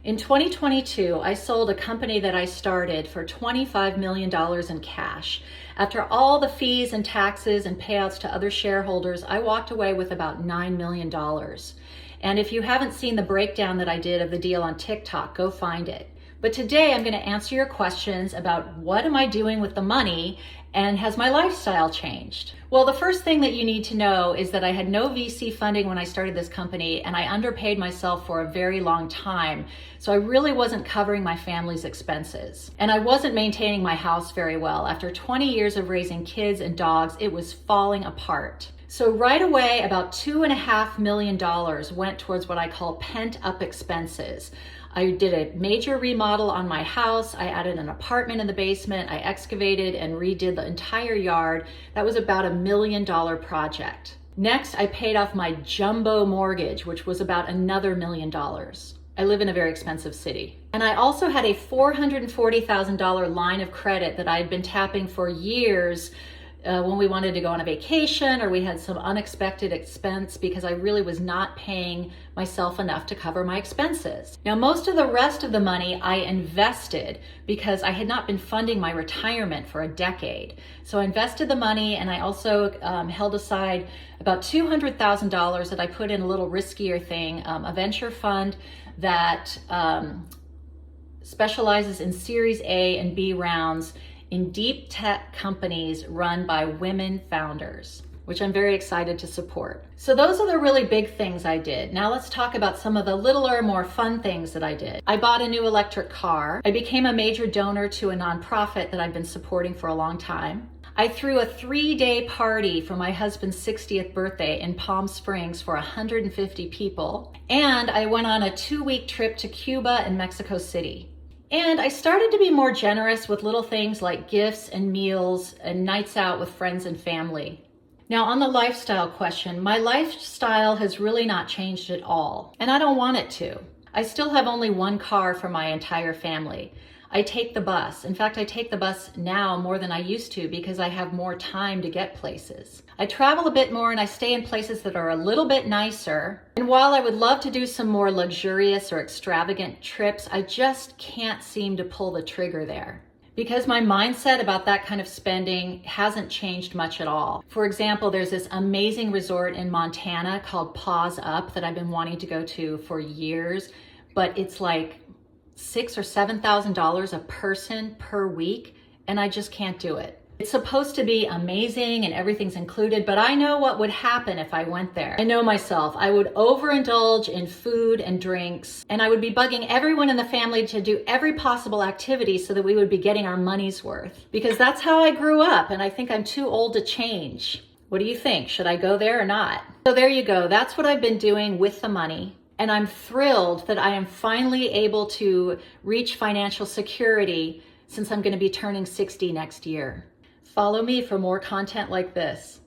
In 2022, I sold a company that I started for $25 million in cash. After all the fees and taxes and payouts to other shareholders, I walked away with about $9 million. And if you haven't seen the breakdown that I did of the deal on TikTok, go find it. But today I'm going to answer your questions about what am I doing with the money and has my lifestyle changed? Well, the first thing that you need to know is that I had no VC funding when I started this company, and I underpaid myself for a very long time. So I really wasn't covering my family's expenses. And I wasn't maintaining my house very well. After 20 years of raising kids and dogs, it was falling apart. So right away, about $2.5 million went towards what I call pent-up expenses. I did a major remodel on my house. I added an apartment in the basement. I excavated and redid the entire yard. That was about $1 million project. Next, I paid off my jumbo mortgage, which was about another $1 million. I live in a very expensive city. And I also had a $440,000 line of credit that I had been tapping for years when we wanted to go on a vacation or we had some unexpected expense because I really was not paying myself enough to cover my expenses. Now, most of the rest of the money I invested because I had not been funding my retirement for a decade. So I invested the money, and I also held aside about $200,000 that I put in a little riskier thing, a venture fund that specializes in Series A and B rounds in deep tech companies run by women founders, which I'm very excited to support. So those are the really big things I did. Now let's talk about some of the littler, more fun things that I did. I bought a new electric car. I became a major donor to a nonprofit that I've been supporting for a long time. I threw a 3-day party for my husband's 60th birthday in Palm Springs for 150 people. And I went on a 2-week trip to Cuba and Mexico City. And I started to be more generous with little things like gifts and meals and nights out with friends and family. Now, on the lifestyle question, my lifestyle has really not changed at all, and I don't want it to. I still have only one car for my entire family. I take the bus. In fact, I take the bus now more than I used to because I have more time to get places. I travel a bit more and I stay in places that are a little bit nicer. And while I would love to do some more luxurious or extravagant trips, I just can't seem to pull the trigger there. Because my mindset about that kind of spending hasn't changed much at all. For example, there's this amazing resort in Montana called Paws Up that I've been wanting to go to for years, but it's like $6,000 or $7,000 a person per week, and I just can't do it. It's supposed to be amazing and everything's included, but I know what would happen if I went there. I know myself. I would overindulge in food and drinks, and I would be bugging everyone in the family to do every possible activity so that we would be getting our money's worth. Because that's how I grew up, and I think I'm too old to change. What do you think? Should I go there or not? So there you go. That's what I've been doing with the money. And I'm thrilled that I am finally able to reach financial security since I'm going to be turning 60 next year. Follow me for more content like this.